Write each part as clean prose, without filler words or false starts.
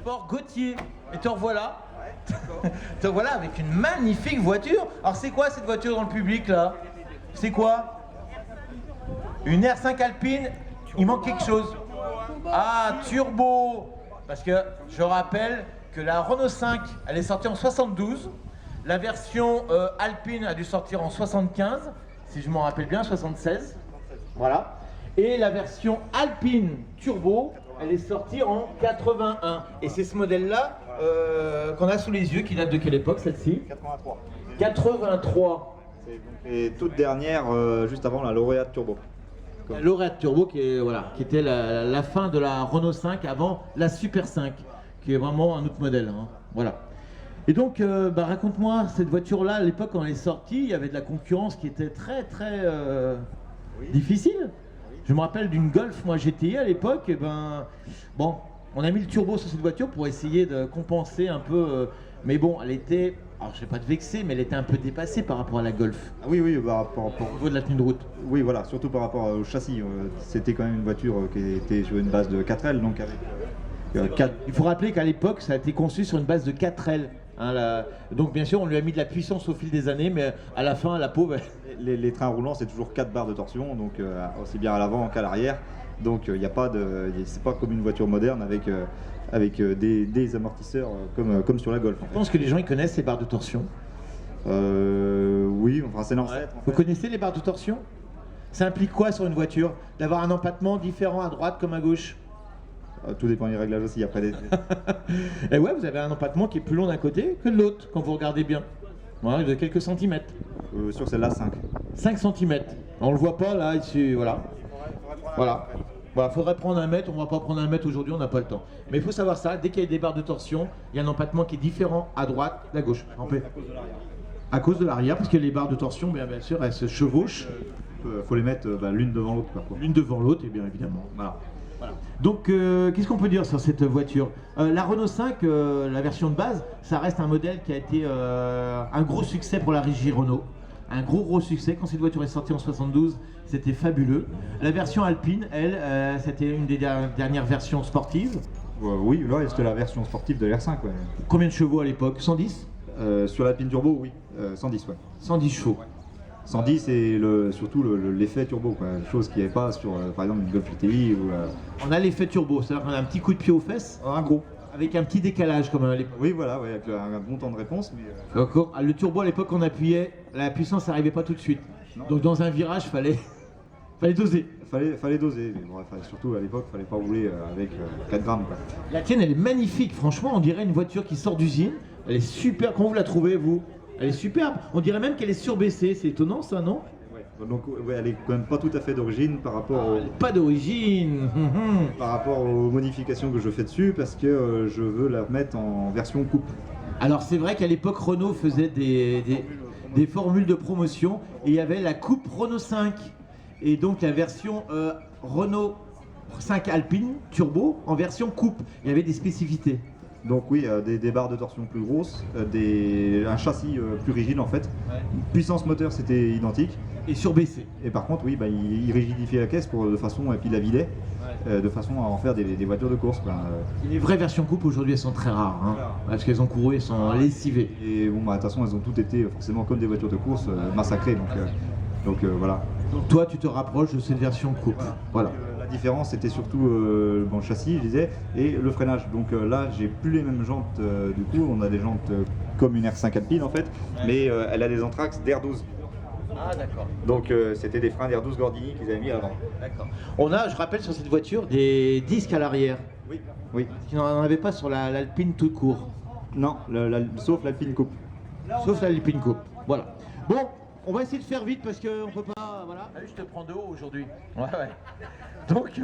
Sport Gauthier. Et te revoilà. Te voilà avec une magnifique voiture. Alors c'est quoi cette voiture dans le public là? C'est quoi? Une R5 Alpine. Il manque quelque chose. Ah, turbo. Parce que je rappelle que la Renault 5, elle est sortie en 72. La version Alpine a dû sortir en 75, si je m'en rappelle bien, 76. Voilà. Et la version Alpine Turbo, elle est sortie en 81. Et c'est ce modèle-là qu'on a sous les yeux, qui date de quelle époque celle-ci? 83. 83. C'est donc les toutes dernières, juste avant la lauréate Turbo. La lauréate Turbo qui était la fin de la Renault 5 avant la Super 5, qui est vraiment un autre modèle. Hein. Voilà. Et donc, raconte-moi, cette voiture-là, à l'époque quand elle est sortie, il y avait de la concurrence qui était très difficile. Je me rappelle d'une Golf, moi GTI à l'époque, et bon, on a mis le turbo sur cette voiture pour essayer de compenser un peu, mais bon, elle était, alors je vais pas te vexer, mais elle était un peu dépassée par rapport à la Golf. Ah oui, Au niveau de la tenue de route. Oui, voilà, surtout par rapport au châssis. C'était quand même une voiture qui était sur une base de 4L, donc avec 4... Il faut rappeler qu'à l'époque, ça a été conçu sur une base de 4L. Hein, donc bien sûr, on lui a mis de la puissance au fil des années, mais à la fin, la pauvre... Les trains roulants, c'est toujours 4 barres de torsion, donc aussi bien à l'avant qu'à l'arrière. Donc il n'y a pas de... C'est pas comme une voiture moderne avec des amortisseurs comme sur la Golf. Je pense que les gens ils connaissent les barres de torsion. Oui, enfin c'est l'ancêtre. Vous connaissez les barres de torsion? Ça implique quoi sur une voiture? D'avoir un empattement différent à droite comme à gauche? Tout dépend des réglages aussi après. Et ouais, vous avez un empattement qui est plus long d'un côté que de l'autre quand vous regardez bien. Voilà, de quelques centimètres. Sur celle-là, 5. 5 centimètres. On le voit pas là, ici, voilà. Voilà. Voilà, faudrait prendre un mètre, on va pas prendre un mètre aujourd'hui, on n'a pas le temps. Mais il faut savoir ça, dès qu'il y a des barres de torsion, il y a un empattement qui est différent à droite, à gauche. À cause de l'arrière. À cause de l'arrière, parce que les barres de torsion, bien sûr, elles se chevauchent. Faut les mettre l'une devant l'autre. L'une devant l'autre, et bien évidemment. Voilà. Donc, qu'est-ce qu'on peut dire sur cette voiture? La Renault 5, la version de base, ça reste un modèle qui a été un gros succès pour la régie Renault. Un gros succès. Quand cette voiture est sortie en 72, c'était fabuleux. La version Alpine, elle, c'était une des dernières versions sportives. Oui, là, c'était la version sportive de l'R5. Ouais. Combien de chevaux à l'époque? 110? Sur l'Alpine Turbo, oui. 110, ouais. 110 chevaux. 110 et surtout l'effet turbo, quoi. Chose qu'il n'y avait pas sur, par exemple, une Golf GTI. On a l'effet turbo, c'est-à-dire qu'on a un petit coup de pied aux fesses. Un gros. Avec un petit décalage comme à l'époque. Oui, voilà, ouais, avec un bon temps de réponse. Mais, D'accord. Le turbo à l'époque, on appuyait, la puissance n'arrivait pas tout de suite. Non. Donc dans un virage, fallait doser. Fallait doser, mais bon, surtout à l'époque, fallait pas rouler avec 4 grammes. Quoi. La tienne, elle est magnifique, franchement, on dirait une voiture qui sort d'usine. Elle est super. Comment vous la trouvez, vous? Elle est superbe. On dirait même qu'elle est surbaissée. C'est étonnant, ça, non? Ouais. Donc, ouais, elle est quand même pas tout à fait d'origine par rapport pas d'origine. Par rapport aux modifications que je fais dessus, parce que je veux la mettre en version coupe. Alors, c'est vrai qu'à l'époque, Renault faisait des formules de promotion et il y avait la coupe Renault 5 et donc la version Renault 5 Alpine Turbo en version coupe. Il y avait des spécificités. Donc oui, des barres de torsion plus grosses, un châssis plus rigide en fait. Ouais. Puissance moteur c'était identique. Et surbaissé. Et par contre oui, il rigidifiait la caisse et puis la vidait, de façon à en faire des voitures de course. Les vraies versions coupe aujourd'hui elles sont très rares, hein, parce qu'elles ont couru, elles sont lessivées. Et bon de toute façon elles ont toutes été forcément comme des voitures de course massacrées. Donc voilà. Donc toi tu te rapproches de cette version coupe. Voilà. La différence c'était surtout le châssis, je disais, et le freinage. Donc là j'ai plus les mêmes jantes du coup, on a des jantes comme une R5 Alpine en fait, mais elle a des anthrax d'R12. Ah d'accord. Donc c'était des freins d'R12 Gordini qu'ils avaient mis avant. D'accord. On a, je rappelle sur cette voiture, des disques à l'arrière. Oui. Oui. Qui n'en avait pas sur l'Alpine tout court. Non, sauf l'Alpine Coupe. Sauf l'Alpine Coupe. Voilà. Bon. On va essayer de faire vite parce qu'on peut pas. Voilà. Ah oui, je te prends de haut aujourd'hui. Ouais. Donc,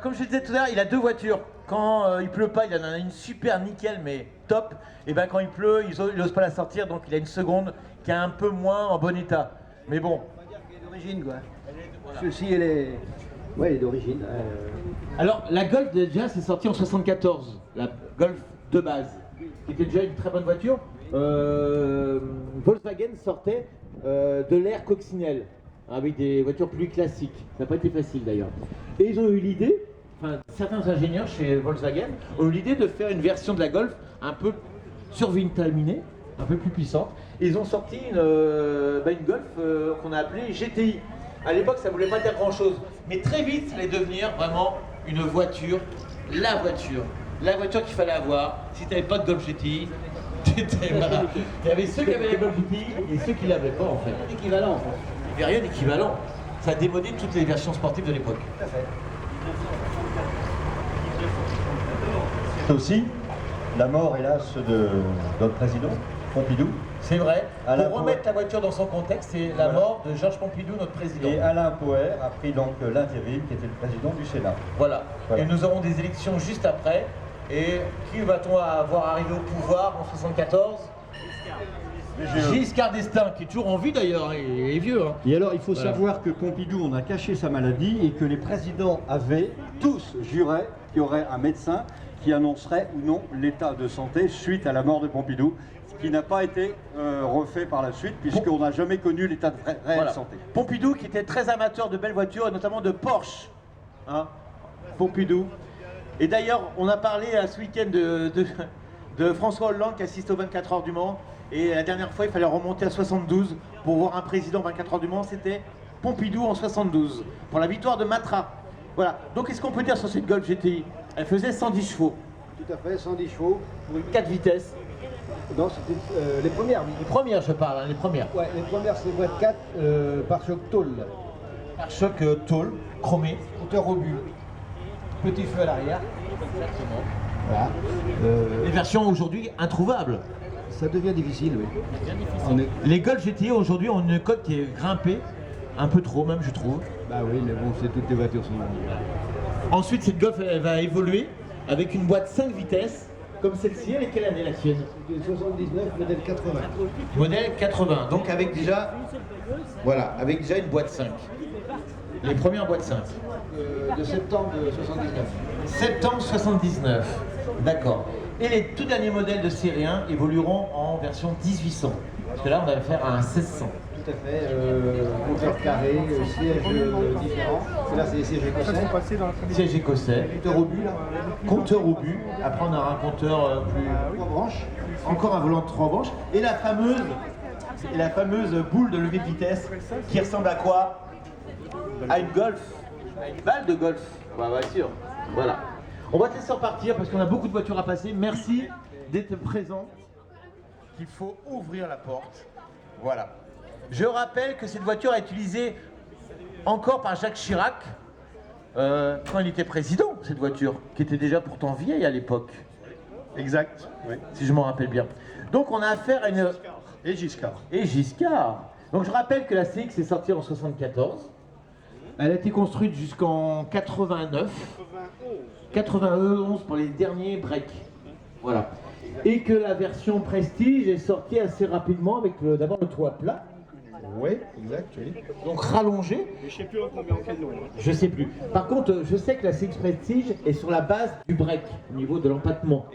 comme je te disais tout à l'heure, il a deux voitures. Quand il pleut pas, il en a une super nickel, mais top. Et quand il pleut, il n'ose pas la sortir, donc il a une seconde qui est un peu moins en bon état. Mais bon. On va dire qu'elle est d'origine, quoi. Ceci, elle est. Ouais, elle est d'origine. Alors, la Golf, déjà, c'est sorti en 74. La Golf de base. Qui était déjà une très bonne voiture. Volkswagen sortait de l'ère coccinelle avec des voitures plus classiques. Ça n'a pas été facile d'ailleurs. Et ils ont eu l'idée enfin, certains ingénieurs chez Volkswagen ont eu l'idée de faire une version de la Golf un peu survitaminée, un peu plus puissante. Et ils ont sorti une Golf qu'on a appelée GTI. À l'époque, ça ne voulait pas dire grand-chose, mais très vite, ça allait devenir vraiment une voiture, la voiture qu'il fallait avoir. Si tu n'avais pas de Golf GTI, voilà. Il y avait ceux qui avaient les Golf GTI et ceux qui ne l'avaient pas en fait. Équivalent en fait. Il n'y avait rien d'équivalent. Ça a démodé toutes les versions sportives de l'époque. Tout à fait. Aussi, la mort, hélas, de notre président, Pompidou. C'est vrai. Alain Pour remettre Poher. la voiture dans son contexte, c'est la mort de Georges Pompidou, notre président. Et Alain Poher a pris donc l'intérim, qui était le président du Sénat. Voilà. Voilà. Et nous aurons des élections juste après. Et qui va-t-on avoir arrivé au pouvoir en 74 Giscard d'Estaing, qui est toujours en vie d'ailleurs, et est vieux. Hein. Et alors, il faut Voilà. savoir que Pompidou, on a caché sa maladie et que les présidents avaient tous juré qu'il y aurait un médecin qui annoncerait ou non l'état de santé suite à la mort de Pompidou, ce qui n'a pas été refait par la suite, puisqu'on n'a jamais connu l'état de réelle Voilà. santé. Pompidou qui était très amateur de belles voitures et notamment de Porsche. Hein, Pompidou. Et d'ailleurs, on a parlé ce week-end de François Hollande qui assiste aux 24 heures du Mans. Et la dernière fois, il fallait remonter à 72 pour voir un président 24 heures du Mans. C'était Pompidou en 72 pour la victoire de Matra. Voilà. Donc, qu'est-ce qu'on peut dire sur cette Golf GTI? Elle faisait 110 chevaux Tout à fait, 110 chevaux. pour une 4 vitesses. Non, c'était les premières, oui. Les premières, je parle, hein, les premières. Ouais, les premières, c'est boîte 4 par choc tôle. Pare-choc tôle, chromé. Moteur obus. Petit feu à l'arrière. Exactement. Voilà. Les versions aujourd'hui introuvables. Ça devient difficile, oui. On est... Les Golf GTI aujourd'hui ont une cote qui est grimpée, un peu trop même je trouve. Bah oui, mais bon, c'est toutes les voitures sont... Ensuite cette Golf elle va évoluer avec une boîte 5 vitesses comme celle-ci. Elle est quelle année la sienne? C'était 79, modèle 80. Modèle 80, donc avec déjà, voilà, avec déjà une boîte 5. Les premières boîtes 5. De septembre de 79. Septembre 79, d'accord. Et les tout derniers modèles de série 1 évolueront en version 1800. Parce que là on va faire un 1600. Tout à fait. Moteur carré, siège différent. Là, c'est les sièges écossais. Siège écossais. Moteur obus, là. Compteur au but. Après on aura un compteur plus... 3 branches. Encore un volant de 3 branches. Et la fameuse boule de levée de vitesse qui ressemble à quoi? À une Golf. À une balle de golf. Bah, bien sûr. Voilà. On va te laisser repartir parce qu'on a beaucoup de voitures à passer. Merci d'être présent. Il faut ouvrir la porte. Voilà. Je rappelle que cette voiture est utilisée encore par Jacques Chirac quand il était président, cette voiture, qui était déjà pourtant vieille à l'époque. Exact, oui. Si je m'en rappelle bien. Donc on a affaire à une... Et Giscard. Et Giscard. Donc je rappelle que la CX est sortie en 74. Elle a été construite jusqu'en 89. 91 pour les derniers breaks. Voilà. Et que la version Prestige est sortie assez rapidement avec d'abord le toit plat. Oui, exact, oui. Donc rallongé. Mais je sais plus combien en quel nom. Je sais plus. Par contre, je sais que la CX Prestige est sur la base du break, au niveau de l'empattement.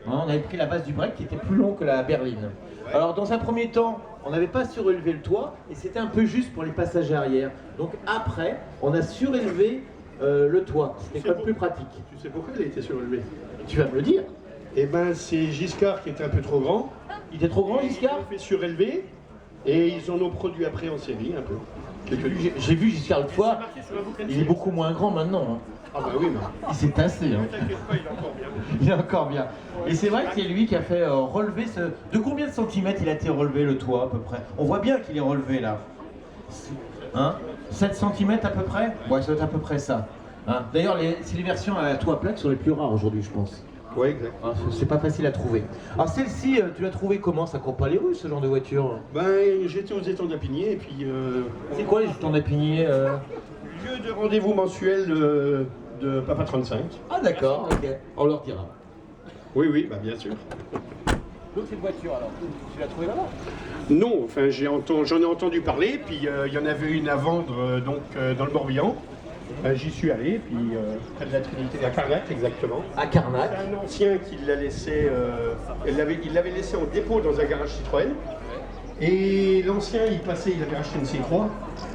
Hein, on avait pris la base du break qui était plus long que la berline. Alors dans un premier temps, on n'avait pas surélevé le toit et c'était un peu juste pour les passagers arrière. Donc après, on a surélevé le toit. C'était quand même plus pratique. Tu sais pourquoi il a été surélevé? Tu vas me le dire. Eh ben c'est Giscard qui était un peu trop grand. Il était trop grand, Giscard? Ils l'ont fait surélever et ils en ont produit après en série un peu. J'ai vu Giscard l'autre fois. Il est beaucoup moins grand maintenant. Hein. Ah bah oui, mais Il s'est tassé. Hein. t'inquiète pas, il est encore bien. Il est encore bien. Et c'est vrai que c'est lui qui a fait relever ce... De combien de centimètres il a été relevé le toit à peu près? On voit bien qu'il est relevé là. Hein? 7 cm à peu près? Ouais, ça doit être à peu près ça. Hein? D'ailleurs, c'est les versions à toit plat qui sont les plus rares aujourd'hui, je pense. Ouais, exact. Hein, c'est pas facile à trouver. Alors celle-ci, tu l'as trouvée comment? Ça court pas les rues ce genre de voiture? Ben j'étais aux étangs d'Apigné et puis C'est quoi les jetons d'Apigné lieu de rendez-vous mensuel de Papa 35. Ah d'accord, ok. On leur dira. Oui, bah bien sûr. Donc cette voiture alors, tu l'as trouvée là-bas? Non, enfin j'en ai entendu parler, puis il y en avait une à vendre dans le Morbihan. J'y suis allé, puis près de la Trinité, à Carnac exactement. À Carnac. C'est un ancien qui l'a laissé, il l'avait laissé en dépôt dans un garage Citroën. Et l'ancien, il avait acheté une C3,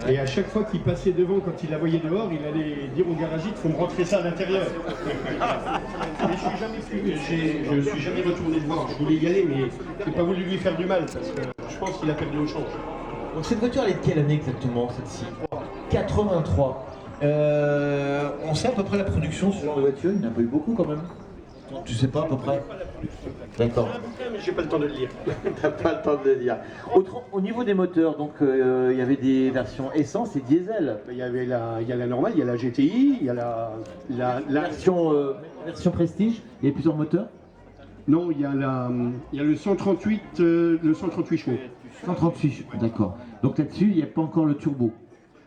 Et à chaque fois qu'il passait devant, quand il la voyait dehors, il allait dire au garagiste, faut me rentrer ça à l'intérieur. Mais je suis jamais retourné le voir. Je voulais y aller, mais j'ai pas voulu lui faire du mal parce que je pense qu'il a perdu au change. Donc cette voiture, elle est de quelle année exactement, celle-ci? 83. On sait à peu près la production sur ce genre de voiture? Il n'y en a pas eu beaucoup quand même. Tu sais pas à peu près? D'accord. Mais j'ai pas le temps de le lire. T'as pas le temps de le dire. Au niveau des moteurs, donc il y avait des versions essence et diesel. Il y a la normale, il y a la GTI, il y a la Version prestige, il y a plusieurs moteurs. non, il y a le 138 chevaux. 138, d'accord. Donc là-dessus, il n'y a pas encore le turbo.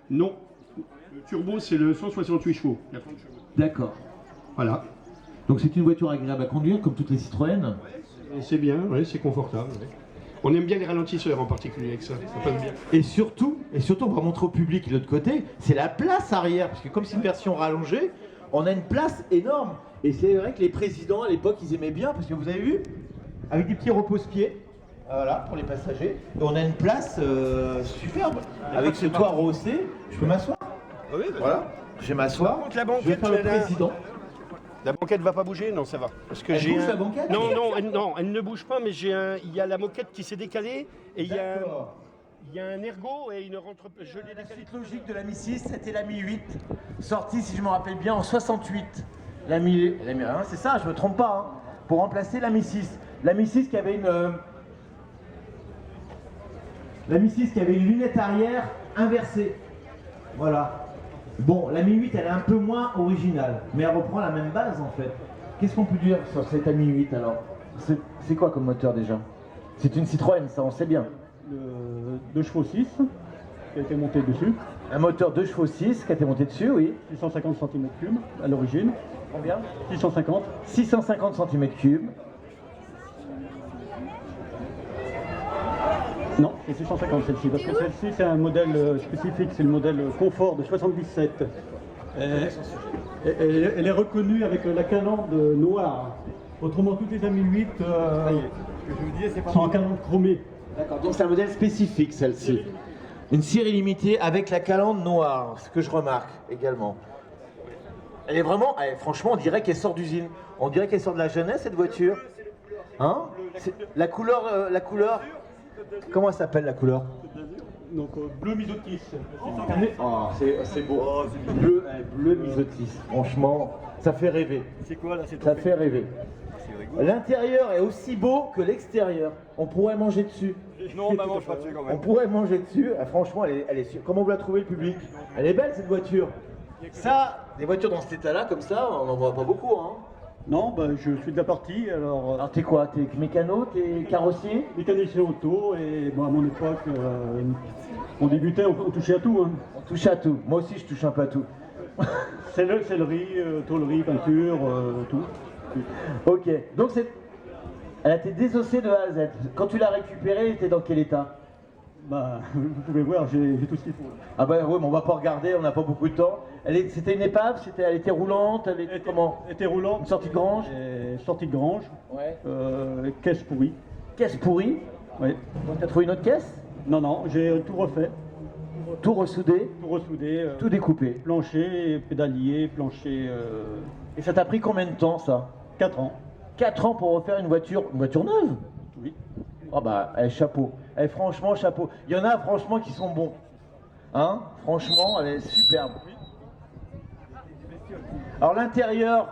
Non, le turbo c'est le 168 chevaux. Il y a 30 chevaux. D'accord. Voilà. Donc c'est une voiture agréable à conduire, comme toutes les Citroën. Et c'est bien, ouais, c'est confortable. Ouais. On aime bien les ralentisseurs en particulier avec ça, ça passe bien. Et surtout, on va montrer au public de l'autre côté, c'est la place arrière, parce que comme c'est une version rallongée, on a une place énorme. Et c'est vrai que les présidents à l'époque, ils aimaient bien, parce que vous avez vu, avec des petits repose-pieds, voilà, pour les passagers. Et on a une place superbe, avec ce toit rehaussé. Je peux m'asseoir? Oui, Voilà, je vais m'asseoir. Par contre, la Je vais banquette, faire le président. La banquette va pas bouger? Non, ça va. Parce que Elle j'ai bouge, la banquette? Non, elle ne bouge pas, mais il y a la moquette qui s'est décalée et il y a un ergot et il ne rentre pas. Je l'ai La décalé. suite logique de la Mi 6, c'était la Mi 8, sortie, si je me rappelle bien, en 68. La Mi 1, c'est ça, je me trompe pas, hein, pour remplacer la Mi 6. La Mi 6 qui avait une lunette arrière inversée. Voilà. Bon, la Mi 8, elle est un peu moins originale, mais elle reprend la même base en fait. Qu'est-ce qu'on peut dire sur cette Mi 8 alors? C'est quoi comme moteur déjà? C'est une Citroën, ça on sait bien. Le 2 chevaux 6 qui a été monté dessus, Un moteur 2 chevaux 6 qui a été monté dessus, oui. 650 cm3 à l'origine, Combien? 650. 650 cm3. Non, c'est 650 celle-ci, parce que celle-ci c'est un modèle spécifique, c'est le modèle confort de 77. Elle est reconnue avec la calandre noire. Autrement, toutes les AMI 8 sont en calandre chromée. D'accord, donc c'est un modèle spécifique celle-ci. Une série limitée avec la calandre noire, ce que je remarque également. Elle est vraiment, franchement, on dirait qu'elle sort d'usine. On dirait qu'elle sort de la jeunesse cette voiture. Hein? La couleur. Comment elle s'appelle la couleur? Donc bleu misotis. Oh, c'est beau. Bleu misotis. Franchement, ça fait rêver. C'est quoi là? Ça fait rêver. L'intérieur est aussi beau que l'extérieur. On pourrait manger dessus. Non, on ne mange pas dessus quand On même. pourrait manger dessus. Ah, franchement, elle est. Comment vous la trouvez, le public? Elle est belle cette voiture. Ça, des voitures dans cet état-là, comme ça, on n'en voit pas beaucoup, hein. Non, bah, je suis de la partie, Alors t'es quoi? T'es mécano? T'es carrossier? mécanicien auto, et bon, à mon époque, on débutait, on touchait à tout. Hein. On touche à tout. Moi aussi, je touche un peu à tout. Sellerie, tôlerie, peinture, tout. Ok. Donc elle a été désossée de A à Z. Quand tu l'as récupérée, elle était dans quel état? Bah, vous pouvez voir, j'ai tout ce qu'il faut. Ah bah oui, mais on va pas regarder, on n'a pas beaucoup de temps. C'était une épave? Elle était roulante? Elle était comment? Elle était roulante. Une sortie de grange? Sortie de grange. Ouais. Caisse pourrie. Caisse pourrie? Oui. Donc t'as trouvé une autre caisse? Non, non, j'ai tout refait. Tout ressoudé? Tout ressoudé. Tout découpé? Plancher, pédalier, plancher. Et ça t'a pris combien de temps ça? 4 ans. 4 ans pour refaire une voiture neuve? Oui. Ah bah, chapeau. Franchement, chapeau. Il y en a franchement qui sont bons. Hein? Franchement, elle est superbe. Alors l'intérieur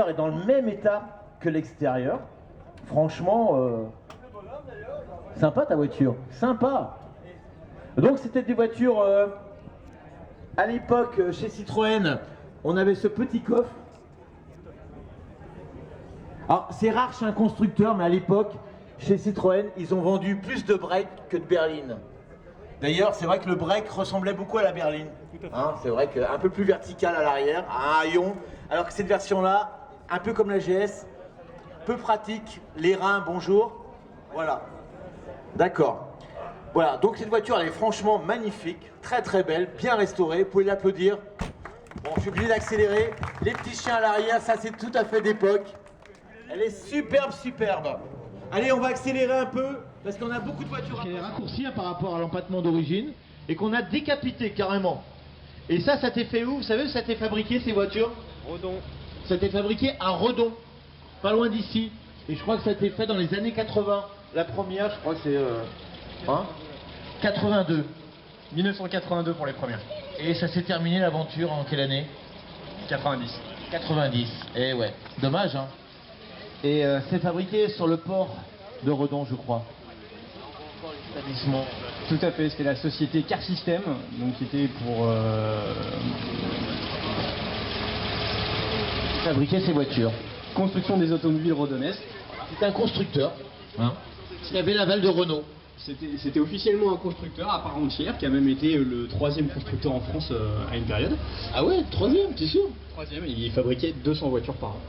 est dans le même état que l'extérieur. Franchement, sympa ta voiture. Sympa. Donc c'était des voitures, à l'époque, chez Citroën, on avait ce petit coffre. Alors c'est rare chez un constructeur, mais à l'époque, chez Citroën, ils ont vendu plus de break que de berline. D'ailleurs, c'est vrai que le break ressemblait beaucoup à la berline. Hein, c'est vrai qu'un peu plus vertical à l'arrière, à un haillon, alors que cette version-là, un peu comme la GS, peu pratique, les reins, bonjour. Voilà. D'accord. Voilà, donc cette voiture, elle est franchement magnifique, très très belle, bien restaurée, vous pouvez l'applaudir. Bon, je suis obligé d'accélérer. Les petits chiens à l'arrière, ça c'est tout à fait d'époque. Elle est superbe, superbe. Allez, on va accélérer un peu, parce qu'on a beaucoup de voitures à raccourcir par rapport à l'empattement d'origine. et qu'on a décapité carrément. Et ça t'est fait où? Vous savez où ça t'est fabriqué ces voitures? Redon. Ça t'est fabriqué à Redon, pas loin d'ici. Et je crois que ça a été fait dans les années 80. La première, je crois que c'est 82. 1982 pour les premières. Et ça s'est terminé l'aventure en quelle année? 90. 90. Et ouais, dommage hein. Et c'est fabriqué sur le port de Redon, je crois. Établissement. Tout à fait, c'était la société Car System, donc qui était pour Fabriquer ces voitures. construction des automobiles redonnaises. C'est un constructeur. Hein. Il y avait l'aval de Renault. C'était officiellement un constructeur à part entière, qui a même été le 3e constructeur en France à une période. Ah ouais, 3e, t'es sûr? 3e, il fabriquait 200 voitures par an.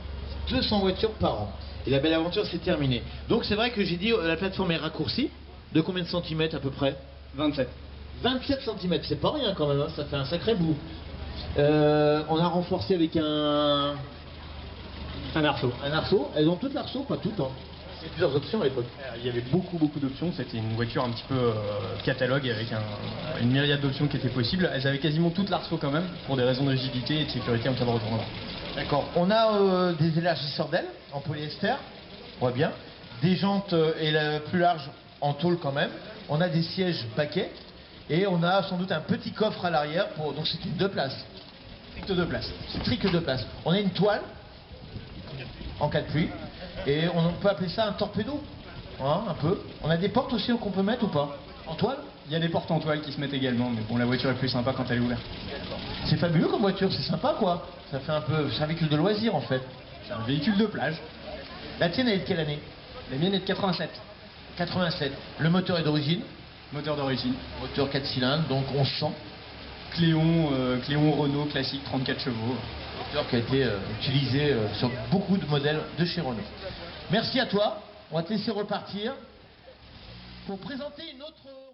200 voitures par an. Et la belle aventure s'est terminée. Donc c'est vrai que j'ai dit la plateforme est raccourcie. De combien de centimètres à peu près? 27. 27 cm, c'est pas rien quand même, hein, ça fait un sacré bout. On a renforcé avec un arceau. Un arceau. Elles ont toutes l'arceau, pas toutes. Hein. Il y a plusieurs options à l'époque. Il y avait beaucoup d'options, c'était une voiture un petit peu catalogue avec une myriade d'options qui étaient possibles. Elles avaient quasiment toutes l'arceau quand même, pour des raisons de rigidité et de sécurité en cas de retournement. D'accord. On a des élargisseurs d'ailes en polyester, on voit bien. Des jantes plus larges en tôle quand même. On a des sièges paquets. Et on a sans doute un petit coffre à l'arrière, donc c'est une 2 places. Strict 2 places. C'est strict 2 places. On a une toile, en cas de pluie, et on peut appeler ça un torpedo, hein, un peu. On a des portes aussi qu'on peut mettre ou pas? En toile? Il y a des portes en toile qui se mettent également, mais bon, la voiture est plus sympa quand elle est ouverte. C'est fabuleux comme voiture, c'est sympa quoi. Ça fait un peu, c'est un véhicule de loisir en fait. C'est un véhicule de plage. La tienne elle est de quelle année? La mienne est de 87. 87. Le moteur est d'origine? Moteur d'origine. Moteur 4 cylindres, donc 1100. Cléon Renault classique, 34 chevaux. Moteur qui a été utilisé sur beaucoup de modèles de chez Renault. Merci à toi. On va te laisser repartir pour présenter une autre...